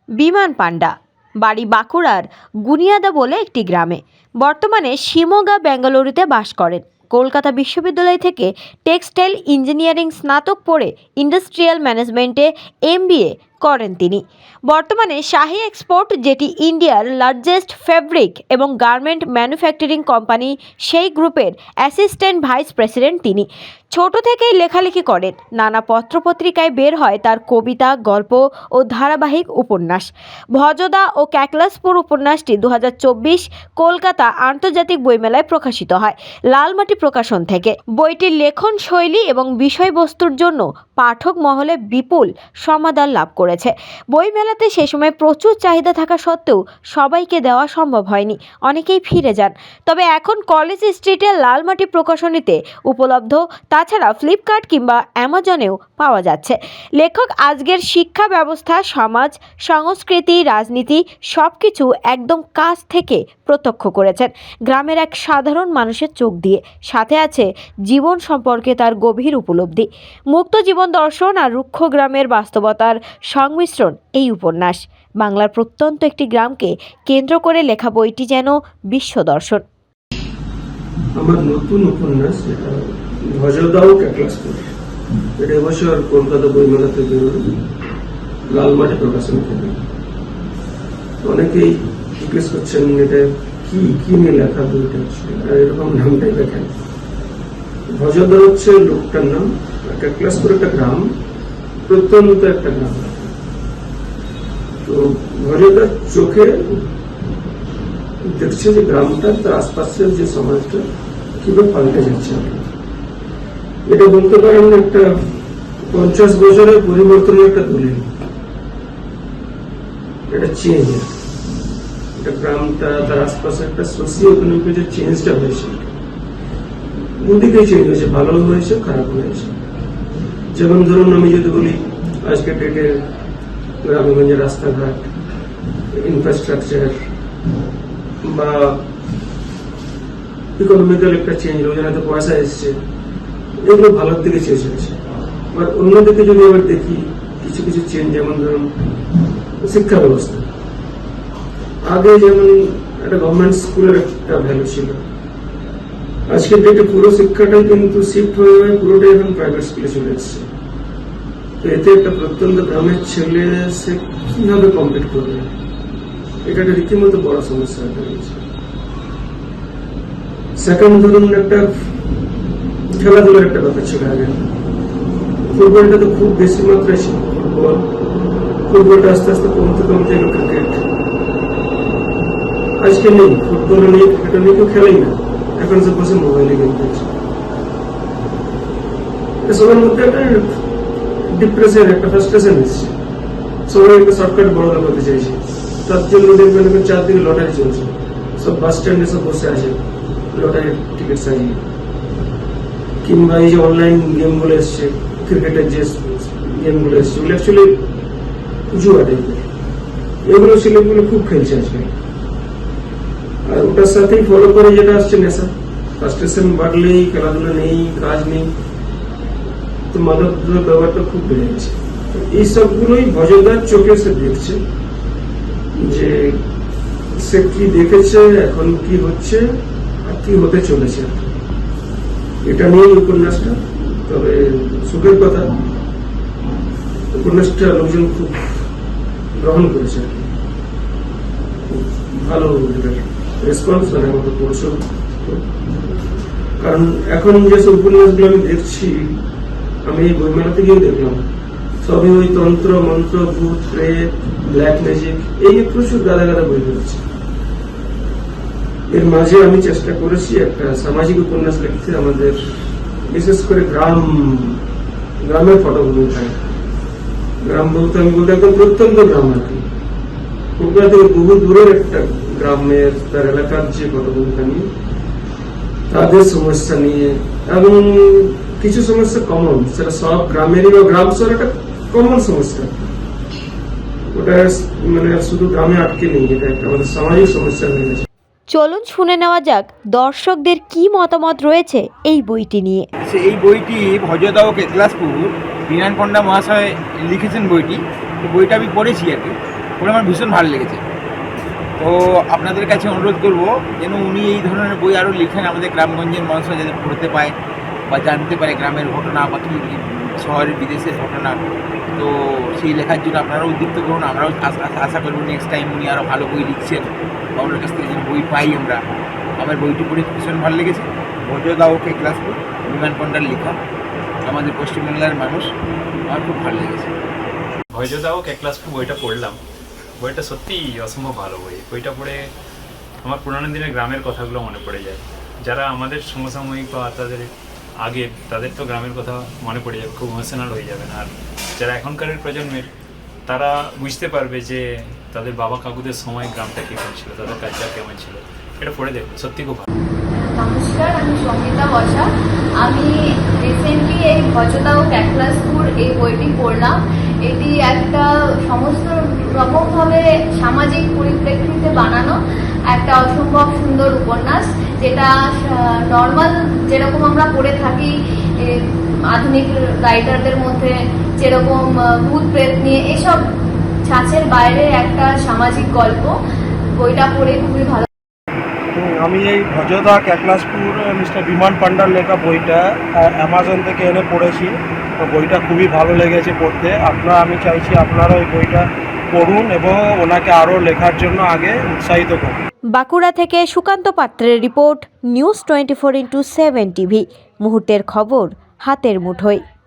বিমান পান্ডা, বাড়ি বাঁকুড়ার গুনিয়াদা বলে একটি গ্রামে। বর্তমানে শিমোগা, বেঙ্গালুরুতে বাস করেন। কলকাতা বিশ্ববিদ্যালয় থেকে টেক্সটাইল ইঞ্জিনিয়ারিং স্নাতক পড়ে ইন্ডাস্ট্রিয়াল ম্যানেজমেন্টে MBA করেন তিনি। বর্তমানে শাহি এক্সপোর্ট, যেটি ইন্ডিয়ার লার্জেস্ট ফেব্রিক এবং গার্মেন্ট ম্যানুফ্যাকচারিং কোম্পানি, সেই গ্রুপের অ্যাসিস্ট্যান্ট ভাইস প্রেসিডেন্ট তিনি। ছোট থেকেই লেখালেখি করেন। নানা পত্রপত্রিকায় বের হয় তার কবিতা, গল্প ও ধারাবাহিক উপন্যাস। ভজদা ও ক্যাকলাসপুর উপন্যাসটি 2024 কলকাতা আন্তর্জাতিক বইমেলায় প্রকাশিত হয় লালমাটি প্রকাশন থেকে। বইটির লেখন শৈলী এবং বিষয়বস্তুর জন্য পাঠক মহলে বিপুল সমাদর লাভ করেছে। বইমেলাতে সে সময় প্রচুর চাহিদা থাকা সত্ত্বেও সবাইকে দেওয়া সম্ভব হয়নি, অনেকেই ফিরে যান। তবে এখন কলেজ স্ট্রিটে লালমাটি প্রকাশনীতে উপলব্ধ, তাছাড়া ফ্লিপকার্ট কিংবা অ্যামাজনেও পাওয়া যাচ্ছে। লেখক আজকের শিক্ষা ব্যবস্থা, সমাজ, সংস্কৃতি, রাজনীতি সব কিছু একদম কাছ থেকে প্রত্যক্ষ করেছেন গ্রামের এক সাধারণ মানুষের চোখ দিয়ে। সাথে আছে জীবন সম্পর্কে তার গভীর উপলব্ধি। মুক্ত জীবন দর্শন আর রুক্ষ গ্রামের বাস্তবতার সংমিশ্রণ এই উপন্যাস। বাংলার প্রত্যন্ত একটি গ্রামকে কেন্দ্র করে লেখা বইটি যেন বিশ্ব দর্শন। আমার নতুন উপন্যাস, এটা ভজদাও ক্যাকলাসপুর, এটা এবছর কলকাতা বইমেলাতে বেরোল লালমাটি প্রকাশন থেকে। অনেকেই জিজ্ঞেস করছেন এটা কি নিয়ে লেখা বইটা, আর এরকম নামটাই দেখেন। ভজদা হচ্ছে লোকটার নাম, ক্যাকলাসপুর একটা গ্রাম, প্রত্যন্ত একটা গ্রাম। তো ভজদার চোখে দেখছে যে গ্রামটা, তার আশপাশের যে সমাজটা কিভাবে পাল্টে যাচ্ছে। এটা বলতে পারেন একটা 50 বছরের পরিবর্তনের একটা দলিল। এটা চেঞ্জ, এটা গ্রামটা, তার আশপাশে একটা সোশিও ইকোনমিক যে চেঞ্জটা হয়েছে, দুদিকেই চেঞ্জ হয়েছে, ভালো হয়েছে, খারাপ হয়েছে। যেমন ধরুন, আমি যদি বলি আজকের ডেটে গ্রামগঞ্জের রাস্তাঘাট, ইনফ্রাস্ট্রাকচার বা ইকোনমিক্যাল একটা চেঞ্জ, রোজগারে পয়সা এসছে, এগুলো ভালোর দিকে চেঞ্জ হয়েছে। আবার অন্যদিকে যদি আবার দেখি কিছু কিছু চেঞ্জ, যেমন ধরুন শিক্ষা ব্যবস্থা। আগে যেমন একটা গভর্নমেন্ট স্কুলের একটা ভ্যালু ছিল, আজকের ডেটে পুরো শিক্ষাটাই কিন্তু শিফট হয়ে পুরোটাই এখন প্রাইভেট স্কুলে চলে এসছে। তো এতে একটা প্রত্যন্ত গ্রামের ছেলে সে কিভাবে কমপ্লিট করবে, এটা একটা রীতিমতো বড় সমস্যা হয়ে গেছে। সেকেন্ড ধরুন, একটা খেলাধুলার একটা ব্যাপার ছিল আগে। ফুটবলটা তো খুব বেশি মাত্রায় ছিল, ফুটবলটা আস্তে আস্তে কমতে কমতে এলো ক্রিকেট। আজকে নেই, ফুটবল নেই, ক্রিকেট নেই, কেউ খেলেই না, এখন সব বসে মোবাইলে গেম খেলছে। সবার মধ্যে একটা ডিপ্রেশন, একটা ফ্রাস্ট্রেশন এসছে, সবাই একটা শর্টকাট বড় করতে চাইছে। তার জন্য দেখবেন চারদিকে লটারি চলছে, সব বাস স্ট্যান্ডে সব বসে আছে লটারি টিকিট সাইয়ে। কিংবা এই যে অনলাইন গেম গুলো এসছে, ক্রিকেটের যে গেম গুলো এসছে, ওগুলো অ্যাকচুয়ালি জুয়া টাইপের, এগুলো ছেলেগুলো খুব খেলছে আজকে। আর ওটার সাথেই ফলো করে যেটা আসছে নেশা, ফ্রাস্ট্রেশন বাড়লেই খেলাধুলা নেই, কাজ নেই, তো মাদক ব্যবহারটা খুব বেড়ে গেছে। এই সবগুলোই ভজদার চোখে সে দেখছে, যে সে কি দেখেছে, এখন কি হচ্ছে আর কি হতে চলেছে, এটা নিয়ে উপন্যাসটা। তবে সুখের কথা, উপন্যাসটা লোকজন খুব গ্রহণ করেছে, ভালো রেসপন্স, মানে আমাকে পড়ছো। কারণ এখন যেসব উপন্যাসগুলো আমি দেখছি, আমি এই বইমেলাতে গিয়ে দেখলাম, সবই ওই তন্ত্র মন্ত্র, ভূত প্রেত, ব্ল্যাক ম্যাজিক, এই নিয়ে প্রচুর গাদা গাদা বই বেরোচ্ছে। এর মাঝে আমি চেষ্টা করেছি একটা সামাজিক উপন্যাস লিখতে, আমাদের বিশেষ করে গ্রামের পটভূমিকায়। গ্রাম বলতে আমি বলতে একদম প্রত্যন্ত গ্রাম আর কি, কলকাতা থেকে বহু দূরের একটা গ্রামের, তার এলাকার যে পটভূমিকা নিয়ে, তাদের সমস্যা নিয়ে, এবং কিছু সমস্যা কমন, সেটা সব গ্রামেরই বা গ্রাম শহর একটা কমন সমস্যা, ওটা মানে শুধু গ্রামে আটকে নেই, এটা একটা আমাদের সামাজিক সমস্যা হয়ে গেছে। চলুন শুনে নেওয়া যাক দর্শকদের কি মতামত রয়েছে এই বইটি নিয়ে। এই বইটি ভজদা ও ক্যাকলাসপুর বিমান পান্ডা মহাশয় লিখেছেন বইটি। তো বইটা আমি পড়েছি আর কি। পড়ে আমার ভীষণ ভালো লেগেছে। তো আপনাদের কাছে অনুরোধ করব যেন উনি এই ধরনের বই আরও লিখেন, আমাদের গ্রামগঞ্জের মানুষরা যাতে পড়তে পায় বা জানতে পারে গ্রামের ঘটনা বা কি শহরের বিদেশের ঘটনা। তো সেই লেখার জন্য আপনারাও উদ্যুক্ত করুন। আমরাও আশা করব নেক্সট টাইম উনি আরও ভালো বই লিখছেন বা ওনার কাছ থেকে যেন বই পাই আমরা। আমার বইটি পড়ে ভীষণ ভালো লেগেছে। ভজদা ও কে ক্লাসপুর, বিমান পণ্ডার লেখা, আমাদের পশ্চিমবাংলার মানুষ। আমার খুব ভালো লেগেছে। ভয়যোদ্ধাও ক্লাসপুর বইটা পড়লাম। বইটা সত্যিই অসম্ভব ভালো বই। বইটা পড়ে আমার পুরানো দিনের গ্রামের কথাগুলো মনে পড়ে যায়। যারা আমাদের সমসাময়িক বা তাদের আগে, তাদের তো গ্রামের কথা মনে পড়ে যাবে, খুব ইমোশনাল হয়ে যাবেন। আর যারা এখনকার প্রজন্মের, তারা বুঝতে পারবে যে তাদের বাবা কাকুদের সময় গ্রামটা কেমন ছিল, তাদের কালচার কেমন ছিল। এটা পড়ে দেখুন, সত্যি খুব ভালো। নমস্কার, আমি সঙ্গীতা বসা। আমি রিসেন্টলি এই ভজদা ও ক্যাকলাসপুর এই বইটি পড়লাম। এটি একটা সমস্ত রকমভাবে সামাজিক পরিপ্রেক্ষিতে বানানো একটা অসম্ভব সুন্দর উপন্যাস, যেটা নর্মাল যেরকম আমরা পড়ে থাকি আধুনিক রাইটারদের মধ্যে, যেরকম ভূত প্রেত নিয়ে এসব ছাঁচের বাইরে একটা সামাজিক গল্প। বইটা পড়ে খুবই ভালো। আমি এই ভজদা ক্যাকলাসপুর মিস্টার বিমান পান্ডার লেখা বইটা অ্যামাজন থেকে এনে পড়েছি। তো বইটা খুবই ভালো লেগেছে পড়তে। আমি চাইছি আপনারা ওই বইটা পড়ুন এবং ওনাকে আরও লেখার জন্য আগে উৎসাহিত করুন। বাঁকুড়া থেকে সুকান্ত পাত্রের রিপোর্ট, নিউজ 24x7 টিভি। মুহূর্তের খবর হাতের মুঠোয়।